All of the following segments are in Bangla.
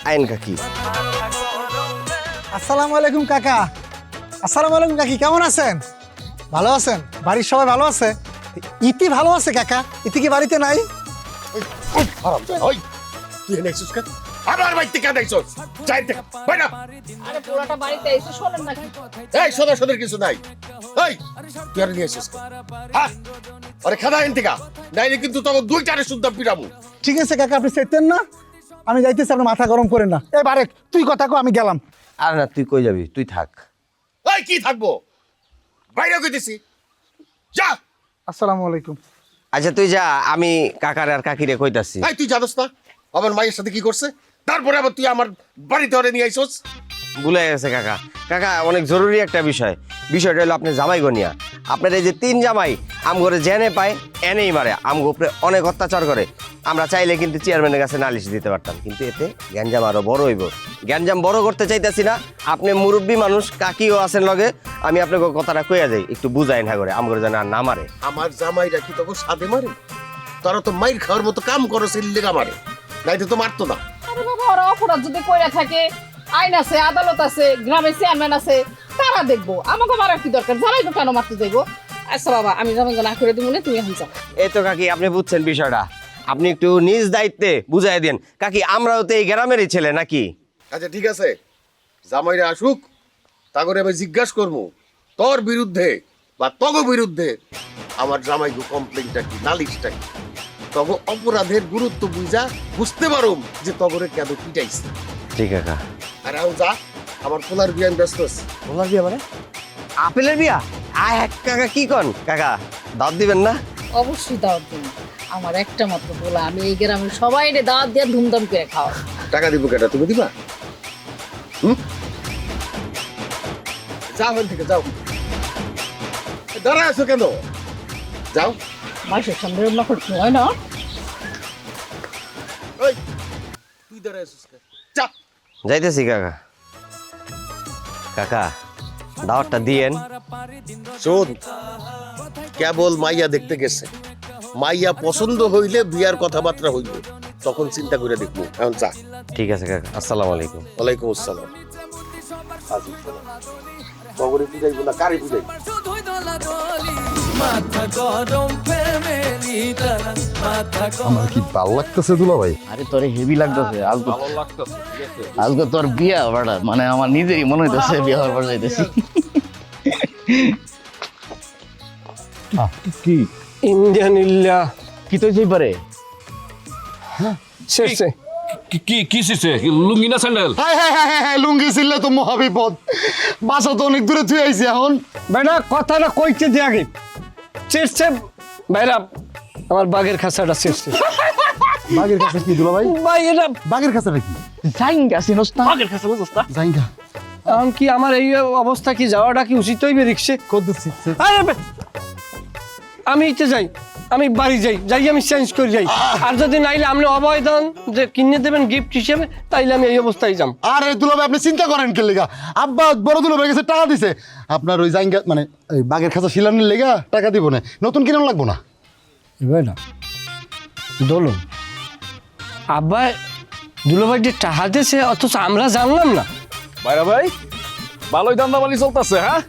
আইন কাকি। আসসালামু আলাইকুম কাকা। আসসালামু আলাইকুম কাকি, কেমন আছেন? ভালো আছেন? বাড়ির সবাই ভালো আছে? ইতি ভালো আছে কাকা? ইতি কি বাড়িতে নাই? তুই নেক্সট কেন আমার বাড়িতে কেন আইছস? যাইতে বাইরা। আরে পোলাটা বাড়িতে এসে শোনেন নাকি? এই সদা কিছু নাই। এই তুই আর নিয়ে এসেছিস হ্যাঁ আরে খাদা এনতিকা নাইলে কিন্তু তখন দুইটারে শুদ্ধ পিরামু। ঠিক আছে কাকা, আপনি চাইতেন না, আমি যাইতেছি, আপনি মাথা গরম করেন না। বারেক তুই কথা কো, আমি গেলাম। আর না, তুই কই যাবি? তুই থাক। এই কি থাকবো, বাইরে কইতেছি যা। আসসালামু আলাইকুম। আচ্ছা তুই যা, আমি কাকার আর কাকিরে কইতাছি। এই তুই জানোস না আমার মায়ের সাথে কি করছে? তারপরে আবার তুই আমার বাড়িতে ওরে নিয়ে আইছস। ভুলে গেছে কাকা। কাকা অনেক জরুরি একটা বিষয়টা হলো আপনি জামাই গনিয়া। আপনার এই যে 3 জামাই আমগরে জেনে পায় এনেই মারে, আমগো উপরে অনেক অত্যাচার করে। আমরা চাইলে কিন্তু চেয়ারম্যানের কাছে নালিশ দিতে পারতাম, কিন্তু এতে গ্যাঞ্জাম আরো বড় হইব। গ্যাঞ্জাম বড় করতে চাইতেছি না। আপনি মুরব্বী মানুষ, কাকিও আছেন লগে, আমি আপনাকে কথাটা কইয়া যাই, একটু বুঝাই না করে আমগরে যেন আর না মারে। আমার জামাইরা কি তখন সাথে মারে? তারা তো মাইর খাওয়ার মতো কাম করো, সিল্লেগা মারে, নাইতে তো মারতো না। আরে বাবা, ওরা অপরাধ যদি কইরা থাকে, আইন আছে, আদালত আছে, গ্রামের চেয়ারম্যান আছে, তারা দেখবো। আমাকে মারার কি দরকার? জামাইকে কেন মারতে যাইবো? আচ্ছা বাবা, আমি জামাইকে না করে দিব না, তুমি এখন যাও। এই তো কাকি, আপনি বুঝছেন বিষয়টা, আপনি একটু নিজ দায়িত্বে বুঝাই দেন। কাকি আমরাও তো এই গ্রামেরই ছেলে নাকি? আচ্ছা ঠিক আছে, জামাইরা আসুক, তা করে আমি জিজ্ঞাসা করবো তোর বিরুদ্ধে বা তগ বিরুদ্ধে আমার জামাইকে কমপ্লেনটা কি, নালিশটা কি। তগ অপরাধের গুরুত্ব বুঝতে পারুম যে তগরে কেন পিটাইছে। ঠিক কাকা। আর এখন যা, আমার পোলার বিয়ান ব্যস্ত আছে। পোলার বিয়া মানে? আপেলের বিয়া? আয় কাকা, কি কন কাকা, দাওয়াত দিবেন না? অবশ্যই দাওয়াত দিন। আমার একটা মাত্র পোলা, আমি এই গ্রামের সবাই দাওয়াত দিয়ে ধুমধাম করে খাওয়া। টাকা দিব কেটা, তুমি দিবা? যাও এখান থেকে, যাও। দাঁড়া আছো কেন? যাও। মাসের সামনে রান্না করতে হয় না? ওই তুই দাঁড়ায় আছিস কেন? যা। যাইতেছি কাকা। কাকা দাওয়াতটা দিয়েন। শোন, কেবল মাইয়া দেখতে গেছে, মাইয়া পছন্দ হইলে বিয়ার কথাবার্তা হইবে, তখন চিন্তা করে দেখবো। এখন চা। ঠিক আছে কাকা, আসসালামু আলাইকুম। ওয়ালাইকুম আসসালাম। খবরে বুঝাইবো না, কারে বুঝাইবো? আমার কি ভালো লাগতেছে দুলা ভাই। আরে তোরে হেভি লাগতেছে আজকে তোর বিয়া বাড়া, মানে আমার নিজেরই মনে হইতেছে বিয়া হওয়ার পর যাইতেছি। কি ইন্ডিয়ানিল্লা কি তো যেই পারে শেষে কি শিখছে? লুঙ্গি না স্যান্ডেল? হ্যাঁ লুঙ্গি ছিলে তো মহাবিপদ। বাসা তো অনেক দূরে তুই আইছি এখন। ভাইরা কথাটা কইতে দিয়ে আগে চেষ্টা ভাইরা, আমার বাঘের খাঁচাটা শেষে। বাগের কাছে কি দুলা ভাই? ভাই এটা বাগের কাছে নাকি? জাইঙ্গা চিনোস না? আগের কাছে বুঝছ না? জাইঙ্গা এখন কি আমার এই অবস্থা কি যাওয়াটা কি উচিত হইবে রিক্সে? কত শিখছে? আরে আমি ইতে যাই, আমি বাড়ি যাই আমি চেঞ্জ করে যাই। আর যদি নাইলে আপনি অবয়দান যে কিনে দেবেন গিফট হিসেবে, তাইলে আমি এই অবস্থায় যাম। আরে দুলা ভাই আপনি চিন্তা করেন কে লেগা? আব্বা বড় দুলা ভাই কাছে টাকা দিছে, আপনার ওই জাইঙ্গা মানে ওই বাগের খাঁচা শিলানের লেগা টাকা দিব না, নতুন কিনে লাগবো না। এবার না দোলন আব্বা দুলোভাই যে টাকা দিয়েছে, অথচ আমরা জানলাম না। ভাইরা ভাই, ভালোই দান্দাবালি চলতেছে। হ্যাঁ,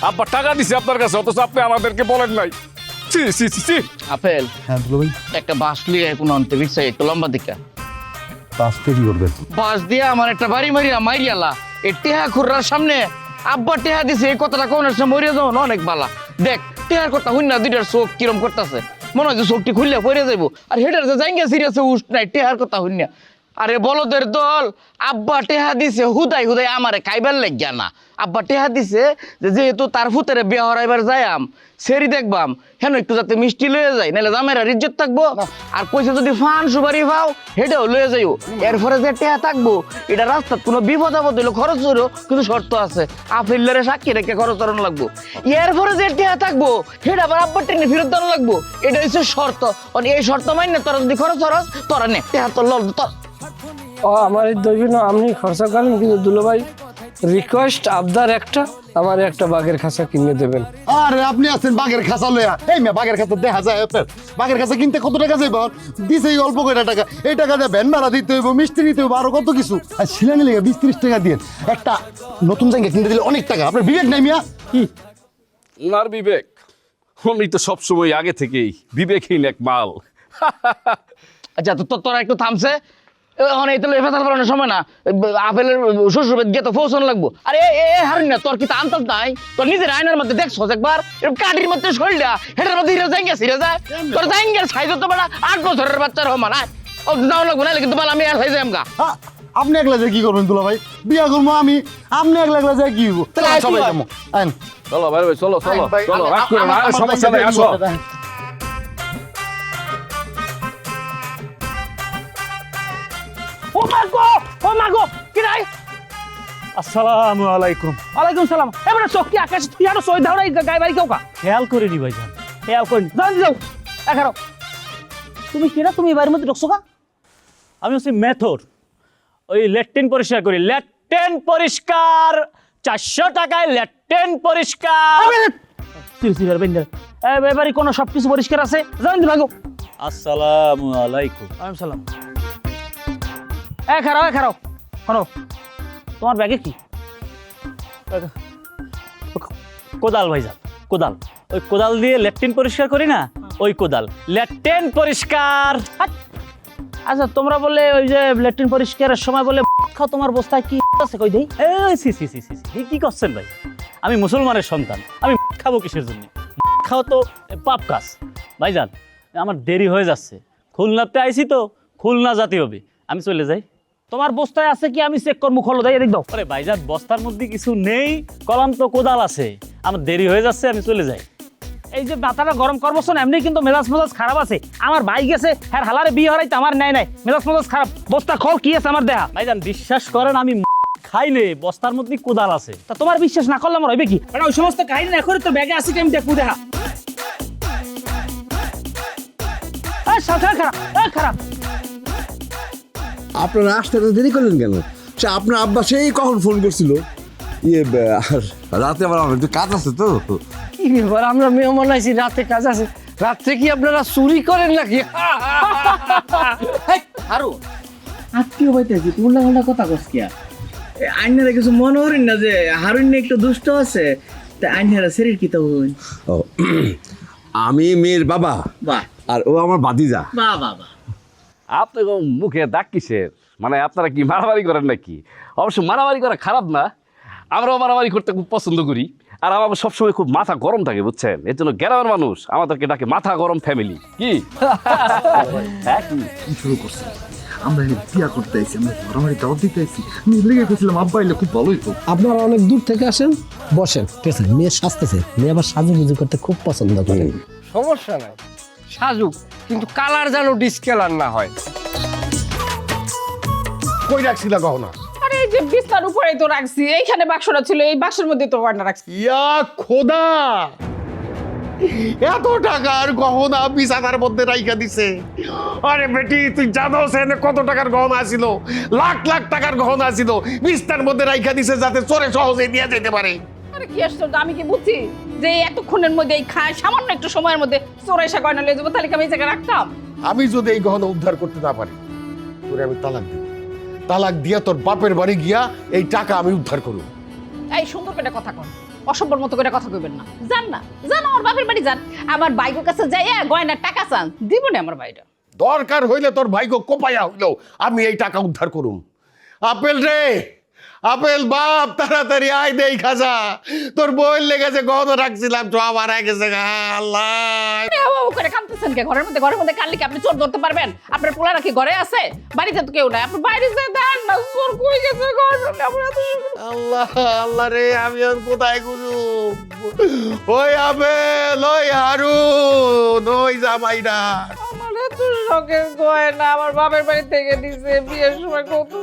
আব্বা টাকা দিছে আপনার কাছে, অথচ আপনি আমাদেরকে বলেন নাই। C C C C. Apple হ্যাঁ দুলা ভাই, একটা বাস লিয়ে কোন আনতে বিছছে একটু লম্বা দিকা আসতে কি করবেন? বাস দিয়ে আমার একটা বাড়ি মারিয়ালা এই টেহা খুররার সামনে আব্বা টেহা দিছে, এই কথাটা কোন মরিয়া যাও অনেক বালা। দেখ টেহার কথা হইন না, দুইটার চোখ কিরম করতেছে, মনে হয় যে চোখটি খুললে পড়ে যাইবো। আর হেটার যে জাইঙ্গা সিরিয়াসে উঠ নাই, টেহার কথা হইন না। আরে বলদের দল, আব্বা টেহা দিছে হুদাই আমারে খাইবার লাগিয়া না। আব্বা টেহা দিছে যে যেহেতু তার ফুতেরে বিয়া হরাইবার যাইয়াম, সেরি দেখবাম হেন একটু যাতে মিষ্টি লয়ে যায়, নাহলে জামের ইজ্জত থাকবো। আর কইছে যদি ফান সুপারি পাও হেটাও লয়ে যাইও। এরপরে যে টেহা থাকবো, এটা রাস্তার কোনো বিপদ আপদ হইলো খরচ হইলো, কিন্তু শর্ত আছে, আফিল্লারে সাক্ষী রেখে খরচ করানো লাগবো। এরপরে যে টেহা থাকবো হেটা আবার আব্বার টেনে ফেরত দেওয়া লাগবো, এটা হচ্ছে শর্ত। এই শর্ত মাইনে তোরা যদি খরচ খরচ তোরা নে টেহা তোর লল তোর। ও আমার এই দইবে না, আপনি খরচা করেন, কিন্তু দুলোভাই রিকোয়েস্ট আবদার একটা, আমার একটা বাঘের খাঁচা কিনে দেবেন। আরে আপনি আছেন বাঘের খাঁচা লইয়া, এই মেয়ে বাঘের খাঁচা দেখা যায় আপনার? বাঘের খাঁচা কিনতে কত টাকা যাইব? দিছে এই অল্প করে টাকা, এই টাকা দিয়ে ভ্যান ভাড়া দিতে হইব, মিষ্টি নিতে হইব, আরো কত কিছু। আর শিলানি লেগে 20-30 টাকা দিয়ে একটা নতুন জায়গা কিনতে দিলে অনেক টাকা। আপনার বিবেক নাই মিয়া? কি ওনার বিবেক, উনি তো সবসময় আগে থেকেই বিবেকহীন এক মাল। আচ্ছা তো তোরা একটু থামছে, এখন এই তো লেফাতাল বানানোর সময় না, আপেলের শ্বশুর গিয়ে তো পৌঁছানো লাগবো। আরে হারিন না, তোর কি তা আন্তাজ নাই? তোর নিজের আয়নার মধ্যে দেখছো একবার এরকম কাঠির মধ্যে শরীরটা, হেটার মধ্যে হিরো জাঙ্গা ছিঁড়ে যায়। তোর জাঙ্গার সাইজ তো বেটা 8 বছরের বাচ্চার হমা না, ও যাওয়া লাগবো না, কিন্তু বল আমি আর সাইজ আমগা। আপনি একলা যে কি করবেন দুলা ভাই? বিয়া করবো আমি, আপনি একলা যে কি হইব? তাহলে সবাই যাবো। আইন চলো ভাই ভাই, চলো চলো চলো, রাগ করো না, আর সমস্যা নেই, আসো। ও মাগো কি নাই? আসসালামু আলাইকুম। ওয়ালাইকুম সালাম। এবারে চোখটি আকাশে তুই আরো সই দাও না, গায়ে বাড়ি কেউ কা খেয়াল করিনি ভাইজান। খেয়াল করিনি, জান যাও এখানো। তুমি কি না, তুমি বাড়ির মধ্যে ঢুকছো কা? আমি হচ্ছে মেথর, ওই ল্যাট্রিন পরিষ্কার করি। ল্যাট্রিন পরিষ্কার 400 টাকায় ল্যাট্রিন পরিষ্কার। এবারে কোনো সবকিছু পরিষ্কার আছে, জান দি ভাগো। আসসালামু আলাইকুম। ওয়ালাইকুম সালাম। খারাও শোনো, তোমার ব্যাগে কি? কোদাল ভাইজান, কোদাল। ওই কোদাল দিয়ে ল্যাট্রিন পরিষ্কার করি না, ওই কোদাল। ল্যাট্রিন পরিষ্কার। আচ্ছা তোমরা বলে ওই যে ল্যাট্রিন পরিষ্কারের সময় বলে খাও, তোমার বস্তায় কি আছে কই দেই? এই C C C C C, কি করছেন ভাই? আমি মুসলমানের সন্তান, আমি খাবো কিসের জন্য? খাওয়া তো পাপ কাজ ভাইজান। আমার দেরি হয়ে যাচ্ছে, খুলনাতে আইছি তো, খুলনা জাতি হবে, আমি চলে যাই। তোমার বস্তায় আছে কি আমি চেক করবো, খোলো দেই, এদিক দাও। আরে ভাইজান বস্তার মধ্যে কিছু নেই, কলাম তো কোদাল আছে। আমার দেরি হয়ে যাচ্ছে, আমি চলে যাই। এই যে মাথাটা গরম করবো না, এমনি কিন্তু মেজাজ খারাপ আছে। আমার ভাই গেছে, হ্যাঁ হালারে বিয়ে হরাইতে আমার নাই মেজাজ খারাপ। বস্তা খোল, কি আছে আমার দেহা? ভাইজান বিশ্বাস করেন, আমি খাইলে বস্তার মধ্যে কোদাল আছে। তা তোমার বিশ্বাস না করলে আমার হইবে কি? এটা ওই সমস্ত কাহিনী না করে তো ব্যাগে আছে কি আমি দেখবো দেহা। খারাপ আপনারা আসতে এত দেরি করলেন কেন? সে আপনার আব্বা সেই কখন ফোন করছিল? আর রাতে আবার আমার একটু কাজ আছে তো। কি ব্যাপার, আমরা মেহমান আইছি, রাতে কাজ আছে। রাত্রে কি আপনারা চুরি করেন নাকি? আরো আত্মীয় বাড়িতে আছি, তুই উল্টা কথা কস কি? আইনারা কিছু মনে করেন না যে হারুন একটু দুষ্ট আছে, তা আইনারা শরীর কি তো হই? ও, আমি মেয়ের বাবা, বাহ, আর ও আমার ভাতিজা। বাহ বাহ বাহ। আপনার মুখে দাগ কিসের? মানে আপনারা কি মারামারি করেন নাকি? অবশ্য মারামারি করা খারাপ না, আমরাও মারামারি করতে খুব পছন্দ করি। আর আমার সবসময় খুব মাথা গরম থাকে, বুঝছেন? এর জন্য গ্রামের মানুষ আমাদেরকে ডাকে মাথা গরম ফ্যামিলি। কি শুরু করছে? আমরা বিয়া করতে আইছি, আমরা মারামারি দাওয়াত দিতে আইছি। আমি লেগে গেছিলাম, আব্বা এলে খুব ভালোই তো। আপনারা অনেক দূর থেকে আসেন, বসেন। ঠিক আছে, মেয়ে সাজতেছে, মেয়ে আবার সাজুগুজু করতে খুব পছন্দ করেন। সমস্যা নাই, সাজুক, কিন্তু কালার যেন ডিসকালার না হয়। কই রাখছিলা গহনা? আরে এই যে বিছানার উপরে তো রাখছি, এইখানে বাক্সটা ছিল, এই বাক্সের মধ্যে তো গয়না রাখছি। ইয়া খোদা, এত টাকার গহনা বিছানার মধ্যে রাইখা দিছে। আরে বেটি, তুই জানো সেখানে কত টাকার গহনা ছিল? লাখ লাখ টাকার গহনা ছিল, বিছানার মধ্যে রাইখা দিছে যাতে চোরে সহজে নিয়ে যেতে পারে। আরে কি আশ্চর্য, আমি কি বুঝছি যে এতক্ষণের মধ্যে এই খায় সামান্য একটু সময়ের মধ্যে চোরা এসে গয়না নিয়ে যাবো? তাহলে কি আমি এই জায়গায় রাখতাম? আমি যদি এই গহনা উদ্ধার করতে না পারি, তোরে আমি তালাক দিব। তালাক দিয়া তোর বাপের বাড়ি গিয়া এই টাকা আমি উদ্ধার করব। এই সুন্দর করে কথা কন, অসম্ভব মতো করে কথা কইবেন না। জান না, জান আমার বাপের বাড়ি যান, আমার বাইকের কাছে যাইয়া গয়নার টাকা চান, দিব না আমার ভাইটা। দরকার হইলে তোর ভাইকে কোপাইয়া হইলেও আমি এই টাকা উদ্ধার করুম। আপেল রে, আপেল বাপ, তাড়াতাড়ি আয় দেই খাজা, তোর বইয়ের লেগেছে গহনা রাখছিলাম, তো আমার গেছে। আল্লাহ, করে কাঁদতেছেন কে? ঘরের মধ্যে কানলে কি আপনি চোর ধরতে পারবেন? আপনার পোলারা কি ঘরে আছে? বাড়িতে তো কেউ নাই, আপনি বাইরে যেয়ে দেন না, চোর কই গেছে ঘর? আল্লাহ আল্লাহ রে, আমি আর কোথায় গুরু? ওই আপেল, ওই হারুন, ওই জামাইরা আমার এত শখের গয়না আমার বাপের বাড়ি থেকে দিছে বিয়ের সময়। কত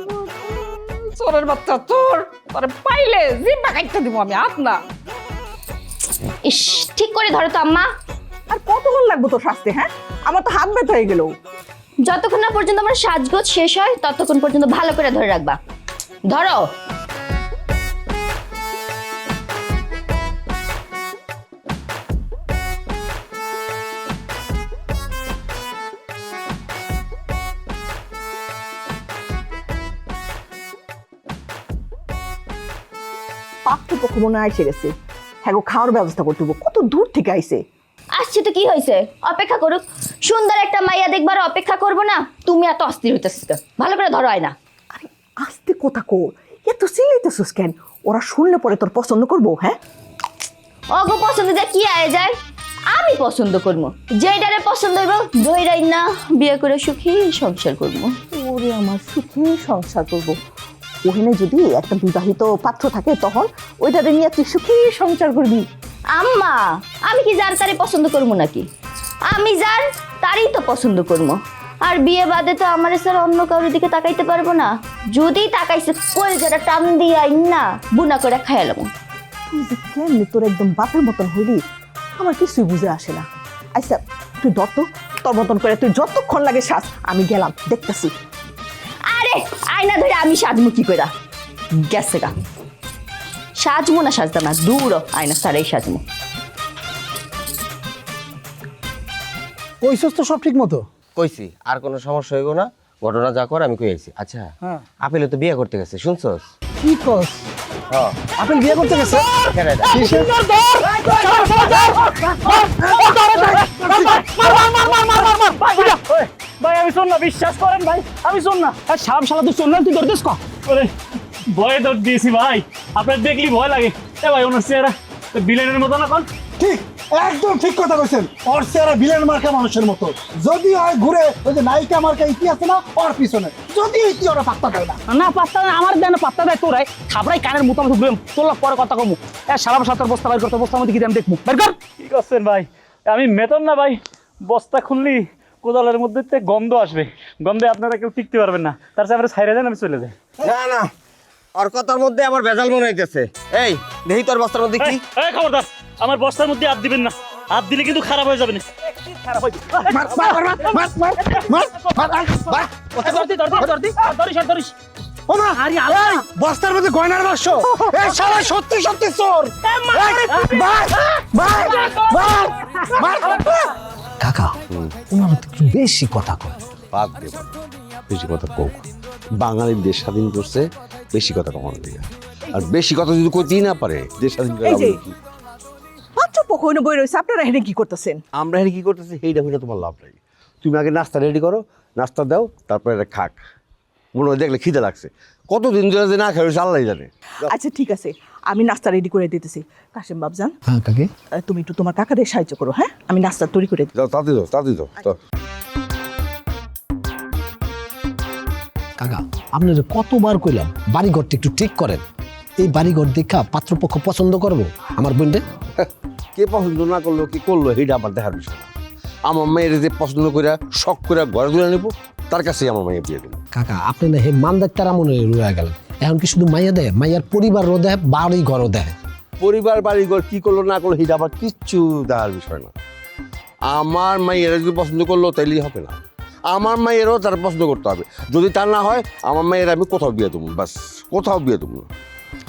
চোরের বাচ্চা চোর, তোরে পাইলে জিম্মা কাটতে দিব আমি, হাত না। ইস, ঠিক করে ধরো তো আম্মা। আর কতক্ষণ লাগবে তো শাস্তি? হ্যাঁ, আমার তো হাত ব্যথা হয়ে গেল। যতক্ষণ না পর্যন্ত আমার সাজগোজ শেষ হয় ততক্ষণ পর্যন্ত ভালো করে ধরে রাখবা। ধরো। পাত্রপক্ষ মনে হয় এসে গেছে। হ্যাঁ গো, খাওয়ার ব্যবস্থা করতে হবে, কত দূর থেকে আইছে। আসছে তো কি হয়েছে, অপেক্ষা করুক। সুন্দর একটা মাইয়া দেখবার অপেক্ষা করবো না? তুমি এত অস্থির হইতেছিস কেন? ভালো করে ধরো হয় না। আরে আস্তে কথা কো, এত চিল্লাইতেছিস কেন? ওরা শুনলে পরে তোর পছন্দ করবো? হ্যাঁ অগো পছন্দ যা কি আয় যায়, আমি পছন্দ করবো। যেটারে পছন্দ হইব দইরাই না বিয়ে করে সুখী সংসার করবো। ওরে আমার সুখী সংসার করবো। ওখানে যদি একটা বিবাহিত পাত্র থাকে তখন ওইটাতে নিয়ে তুই সুখী সংসার করবি। আম্মা, আমি কি যার তারই পছন্দ করবো নাকি? আমি যার তারই তো পছন্দ করবো। আর বিয়ে বাদে তো আমার স্যার অন্য কারোর দিকে তাকাইতে পারবো না। যদি তাকাইছে কই যারা টান দিয়ে না বুনা করে খাইলাম। তুই যে কেমনি তোর একদম বাপের মতন হইলি, আমার কিছুই বুঝে আসে না। আচ্ছা তুই দত্ত, তোর মতন করে তুই যতক্ষণ লাগে সাজ, আমি গেলাম দেখতেছি। আরে আয়না ধরে আমি সাজমু কি কইরা? গেছে গা, সাজমু না সাজতাম না, দূর আয়না সারাই সাজমু। কইছস তো সব ঠিক মতো? কইছি আর কোনো সমস্যা হইব না, ঘটনা যা কর আমি কই আইছি। আচ্ছা আপেলে তো বিয়ে করতে গেছে, শুনছস? কি কস? হ্যাঁ আপেল বিয়ে করতে গেছে? এখানে দেখ। কিসের? ভাই আমি শোন না, বিশ্বাস করেন ভাই, আমি শোন না। সাপ শালা তুই শোন না, তুই ধরতেস কা? ওরে ভয়ে দৌড় দিয়েছি ভাই, আপনার দেখলি ভয় লাগে। এ ভাই ওনার চেহারা বিলেনের মতো না কোন? ঠিক, একদম ঠিক কথা কইছেন। ওর চেহারা ভিলেন মার্কা মানুষের মতো। যদি হয় ঘুরে ওই যে নায়িকা মার্কা ইতি আছে না, ওর পিছনে যদি ইতি ওরা পাত্তা দেয় না। না পাত্তা দেয়, আমার দেয় না, পাত্তা দেয় তোরাই খাবরাই কানের মতো মতো ঘুরে তোর পরে কথা কমু। সারা সাতার বস্তা বাইর করতে, বস্তার মধ্যে কি আমি দেখবো, বের কর। কি করছেন ভাই? আমি মেতন না ভাই, বস্তা খুললি কোদালের মধ্যে গন্ধ আসবে, গন্ধে আপনারা কেউ টিকতে পারবেন না। তার সাথে আমরা ছাইরে দেন, আমি চলে যাই। না না, ওর কথার মধ্যে আবার ভেজাল মনে হইতেছে। এই দেখি তোর বস্তার মধ্যে কি। এই খবরদার, আমার বস্তার মধ্যে হাত দিবেন না, হাত দিলে কিন্তু খারাপ হয়ে যাবে না। খারাপ হয়ে যাবে। বস্তার মধ্যে গয়নার বাক্স, এই শালা সত্যি সত্যি চোর। কাকা ওনারা তো একটু বেশি কথা কয়। বাদ দে, বেশি কথা কোক। বাঙালির দেশ স্বাধীন করছে, বেশি কথা কমানো দিকে। আর বেশি কথা যদি কইতেই না পারে, দেশ স্বাধীন করে এই যে লাভ কি? পাত্রপক্ষ হইনে বই রয়েছে, আপনারা এখানে কি করতেছেন? আমরা এখানে কি করতেছি সেইটা হইলে তোমার লাভ নাই। তুমি আগে নাস্তা রেডি করো, নাস্তা দাও, তারপরে এটা খাক। মনে হয় দেখলে খিদে লাগছে, কতদিন ধরে যে না খাই আল্লাহ জানে। আচ্ছা ঠিক আছে, আমি নাস্তা রেডি করে দিতেছি। কাশেম বাবজান, হ্যাঁ কাকে? তুমি একটু তোমার কাকাদের সাহায্য করো। হ্যাঁ আমি নাস্তা তৈরি করে দিই। যাও তাড়াতাড়ি দাও, তাড়াতাড়ি দাও। কাকা আপনার কতবার কইলাম বাড়িঘরটা একটু ঠিক করেন। এই বাড়িঘর দেখা পাত্রপক্ষ পছন্দ করবো আমার বোনটা? কে পছন্দ না করলো, কি করলো, সেইটা আমার দেখার বিষয় না। আমার মেয়ের যে পছন্দ করে শখ করে ঘরে তুলে নেবো, তার কাছেই আমার মেয়ে বিয়ে দেবো। কাকা আপনি না হে মানদার তারা মনে রয়ে গেলেন। এখন কি শুধু মাইয়া দেয়, মাইয়ার পরিবারও দেয়, বাড়ি ঘরও দেয়। পরিবার বাড়ি ঘর কি করলো না করলো সেটা আবার কিচ্ছু দেখার বিষয় না। আমার মেয়েরা যদি পছন্দ করলো তাইলেই হবে না, আমার মেয়েরও তার পছন্দ করতে হবে। যদি তা না হয় আমার মেয়ের আমি কোথাও বিয়ে দেবো, বাস কোথাও বিয়ে দেবো না।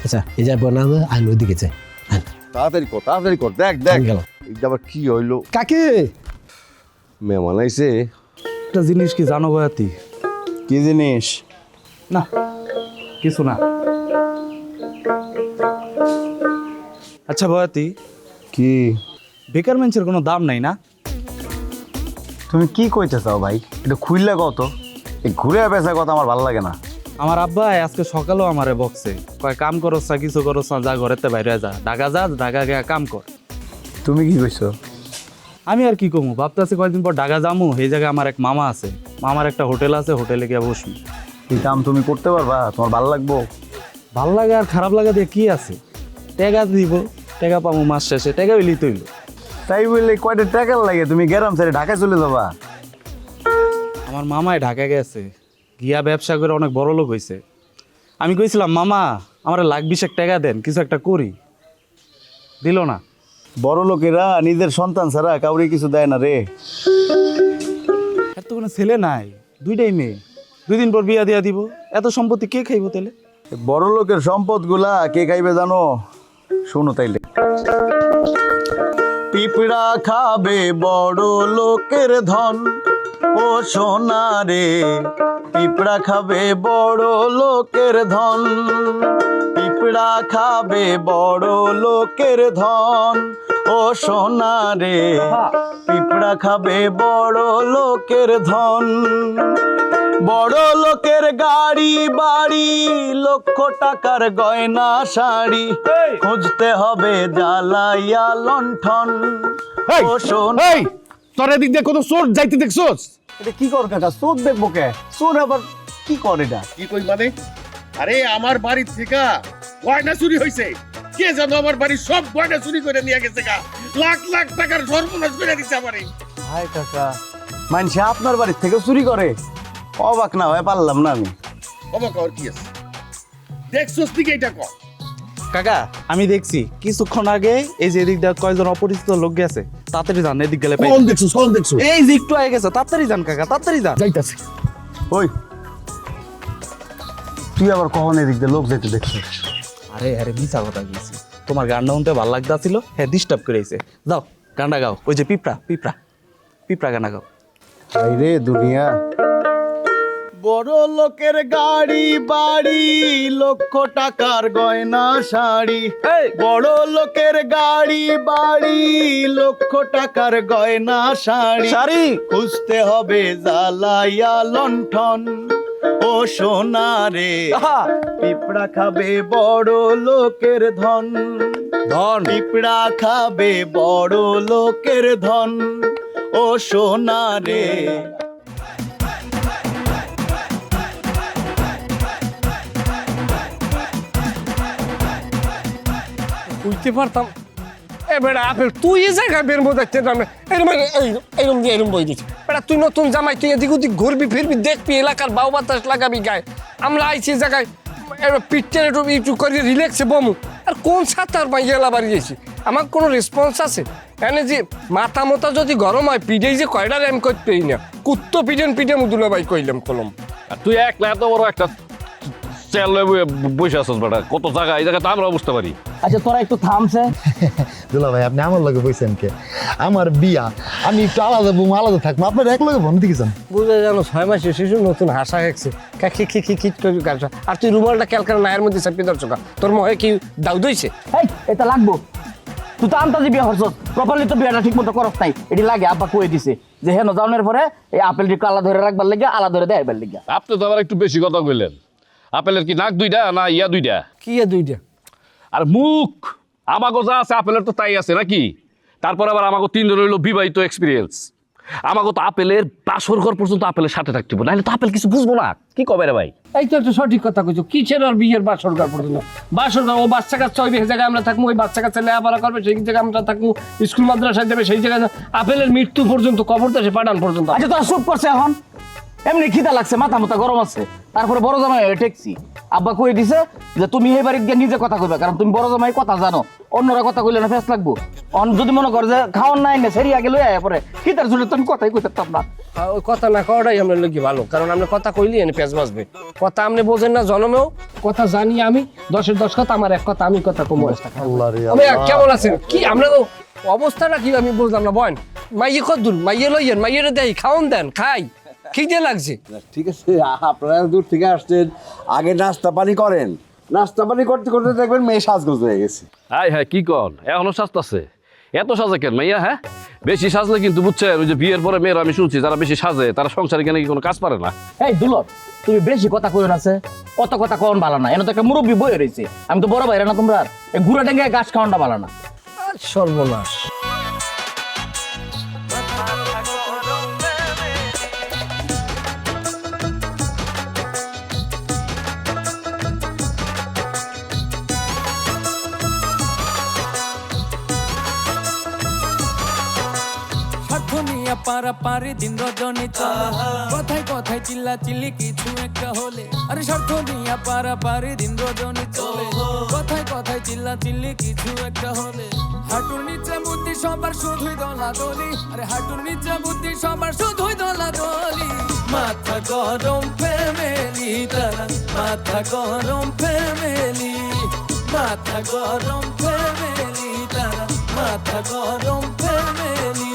আচ্ছা এই যাবো না, আইন ওইদিকে চাই। তাড়াতাড়ি কর, তাড়াতাড়ি কর। দেখ দেখ গেল এটা আবার কি হইলো। কাকে মেহমান আইছে। একটা জিনিস কি জানো বয়াতি? কি জিনিস? না কিছু না। আচ্ছা বয়াতি, কি বেকার মানুষের কোনো দাম নাই না? তুমি কি কইতে চাও ভাই? এটা খুললে কত? এই ঘুরে বেচা কথা আমার ভালো লাগে না। আমার আব্বা আজকে সকালেও আমারে বকছে, কয় কাম করছ না, কিছু করছ না, যা ঘরেতে বাইরে যা, ঢাকা যা, ঢাকা গিয়া কাম কর। তুমি কি কইছো? আমি আর কি কমু, ভাবতেছি কয়েকদিন পর ঢাকা যামু। এই জায়গায় আমার এক মামা আছে, মামার একটা হোটেল আছে, হোটেলে গিয়ে বসবি। এই কাম তুমি করতে পারবা? তোমার ভালো লাগবো? ভাল লাগে আর খারাপ লাগা দিয়ে কি আছে? টাকা দিব, টাকা পাবো মাস শেষে, টাকা হইলেই তৈল। তাই বললে কয়টা টাকা লাগে? তুমি গ্রাম ছেড়ে ঢাকায় চলে যাবা? আমার মামাই ঢাকা গেছে, গিয়া ব্যবসা করে অনেক বড় লোক হয়েছে। আমি কইছিলাম মামা আমার লাখ 20 টাকা দেন, কিছু একটা করি, দিল না। বড় লোকেরা নিজের সন্তান ছাড়া কাউরে কিছু দেয় না রে। এত কোনো ছেলে নাই, দুইটাই মেয়ে, 2 দিন পর বিয়া দিয়া দিব। এত সম্পত্তি কে খাইব তাহলে? বড় লোকের সম্পদ গুলা কে খাইবে জানো? শোনো তাইলে। পিঁপড়া খাবে বড় লোকের ধন, ও সোনা রে পিঁপড়া খাবে বড় লোকের ধন। পিঁপড়া পিঁপড়া খাবে বড় লোকের ধন ও সোনা রে পিঁপড়া খাবে বড় লোকের ধন বড় লোকের গাড়ি বাড়ি লক্ষ টাকার গয়না শাড়ি খুঁজতে হবে জ্বালাইয়া লণ্ঠন ও সোনা। তোর এদিক দিয়ে কত চোর যাইতে দেখছোস? এটা কি কর কাকা, চোর দেখবো কে? চোর আবার কি করে এটা? কি কই মানে? আরে আমার বাড়ির থেকে গয়না চুরি হয়েছে। কে জানো আমার বাড়ির সব গয়না চুরি করে নিয়ে গেছে গা। লাখ লাখ টাকার সর্বনাশ করে দিচ্ছে আমারে। হায় কাকা, মানুষ আপনার বাড়ির থেকে চুরি করে? অবাক না হয়ে পারলাম না আমি। অবাক হওয়ার কি আছে? দেখছস তুই এইটা কর। কাকা আমি দেখছি কিছুক্ষণ আগে এই যে এদিক দিয়ে কয়েকজন অপরিচিত লোক গেছে, তাড়াতাড়ি যান, এদিক গেলে পাই। কখন দেখছো? কখন দেখছো? এই যে একটু আগে গেছে, তাড়াতাড়ি যান কাকা, তাড়াতাড়ি যান। যাইতাছি। ওই তুই আবার কখন এদিক দিয়ে লোক যাইতে দেখছিস? আরে আরে মিছা কথা গেছি, তোমার গানটা শুনতে ভালো লাগতাছিল, হ্যাঁ ডিস্টার্ব করেছে। যাও গানটা গাও, ওই যে পিঁপড়া পিঁপড়া পিঁপড়া গানা গাও। রে দুনিয়া, বড় লোকের গাড়ি বাড়ি লক্ষ টাকার গয়না শাড়ি বড় লোকের গাড়ি বাড়ি লক্ষ টাকার গয়না শাড়ি খুঁজতে হবে জ্বালাইয়া লণ্ঠন ও সোনা রে পিঁপড়া খাবে বড় লোকের ধন ধন পিঁপড়া খাবে বড় লোকের ধন ও সোনা রে। বুঝতে পারতাম এবার আপেল তুই এই জায়গায় বের বোঝাচ্ছে না এরম এরম দিয়ে এরম বই দিচ্ছি বেটা তুই নতুন জামাই তুই এদিক ওদিক ঘুরবি ফিরবি দেখবি এলাকার বাউ বাতাস লাগাবি গায়ে আমরা আইছি জায়গায় পিঠটা একটু একটু করে রিল্যাক্সে বমু আর কোন সাঁতার বা ইয়েলা বাড়ি যাইছি আমার কোনো রেসপন্স আছে এনে যে মাথা মতা যদি গরম হয় পিঠেই যে কয়টার আমি করতে পারি না কুত্তো পিঠে মুদুলা ভাই কইলাম কলম আর তুই একলা এত বড় একটা চেল বসে আসছ বেটা, কত জায়গা, এই জায়গা তো আমরা বুঝতে পারি। আচ্ছা তোরা একটু থামছে। দুলা ভাই আপনি আমার লগে বইছেন কে? আমার বিয়া, আমি একটু আলাদা বউ আলাদা থাকবো, আপনার এক লগে বন্ধ কি? বুঝে জানো 6 মাসে শিশু নতুন হাসা হেঁকছে খিট করে গাছ আর তুই রুমালটা ক্যালকার নায়ের মধ্যে চাপিয়ে ধরছো তোর মহে কি দাউদ হইছে? এই এটা লাগবো, তুই তো আন্তাজি বিয়া হরছস, প্রপারলি তো বিয়াটা ঠিক মতো করস নাই। এটি লাগে আব্বা কয়ে দিছে যে হেন যাওয়ার পরে এই আপেলটি আলা ধরে রাখবার লেগে আলা ধরে দেখাইবার লেগে। আপনি তো আবার একটু বেশি কথা কইলেন। আপেলের কি নাক দুইটা না ইয়া দুইটা? কি দুইটা? আর মুখ আমাগো যা আছে আপেলের তো তাই আছে নাকি? তারপর আবার আমাগো 3 জন হইলো বিবাহিত এক্সপিরিয়েন্স। আমাগো তো আপেলের বাসর ঘর পর্যন্ত আপেলের সাথে থাকতে হবে, নাহলে তো আপেল কিছু বুঝবো না। কি কবে রে ভাই? এই তো একটা সঠিক কথা কইছো, কিসের আর বিয়ের বাসর ঘর পর্যন্ত? বাসর ঘর ও বাচ্চা কাচ্চা হইবে, সেই জায়গায় আমরা থাকবো, ওই বাচ্চা কাচ্চা লেখাপড়া করবে সেই জায়গায় আমরা থাকবো, স্কুল মাদ্রাসায় যাবে সেই জায়গায়, আপেলের মৃত্যু পর্যন্ত কবর দেশে পাঠান পর্যন্ত। আচ্ছা তোরা চুপ করছে এখন, এমনি খিদা লাগছে, মাথা মাথা গরম আছে, তারপরে বড় জামাই ঠেকছি। আব্বা কয়ে দিছে যে তুমি এই বাড়িতে গিয়ে নিজে কথা কইবা, কারণ তুমি বড় জামাই কথা জানো, অন্যরা কথা কইলে না ফেস লাগবো। যদি মনে কর যে খাওয়ান নাই না সেরি আগে লই আয় পরে খিদার জন্য তুমি কথাই কইতাম না। ওই কথা না কওয়াটাই আমরা লোক ভালো, কারণ আমরা কথা কইলি এনে পেঁচ বাঁচবে। কথা আপনি বোঝেন না জন্মেও, কথা জানি আমি, 10-এর 10 কথা, আমার এক কথা আমি কথা কমো। কেমন আছেন? কি আমরা তো অবস্থাটা কি আমি বুঝলাম না। বয়েন মাইয়ে কত দূর, মাইয়ে লইয়েন, মাইয়ের দেয় খাওন দেন, খাই খিদে লাগছে। ঠিক আছে, আপনারা দূর থেকে আসছেন, আগে নাস্তা পানি করেন, নাস্তা পানি করতে করতে দেখবেন মেয়ে সাজগোজ হয়ে গেছে। হাই হাই কি কন, এখনো সাজতাছে? এত সাজে কেন মাইয়া? হ্যাঁ বেশি সাজলে কিন্তু বুঝছেন, ওই যে বিয়ের পরে মেয়েরা আমি শুনছি যারা বেশি সাজে তারা সংসারে কেন কি কোনো কাজ পারে না। এই দুলর তুমি বেশি কথা কইও না, অত কথা কন ভালো না। এনে তো একটা মুরব্বী বই রয়েছে, আমি তো বড় ভাইরা না তোমরা, এই ঘুরা ডেঙ্গে গাছ খাওয়ানটা ভালো না। সর্বনাশ। পারাপারি দিন রজনী চলে, কথায় কথায় চিল্লা চিল্লি কিছু একটা হলে, আরে স্বার্থ নিয়ে পারাপারি দিন রজনী চলে, কথায় কথায় চিল্লা চিল্লি কিছু একটা হলে, হাঁটুর নিচে বুদ্ধি সবার শুধুই দলাদলি, আরে হাঁটুর নিচে বুদ্ধি সবার শুধুই দলাদলি। মাথা গরম ফ্যামিলি তারা, মাথা গরম ফ্যামিলি, মাথা গরম ফ্যামিলি তারা, মাথা গরম ফ্যামিলি।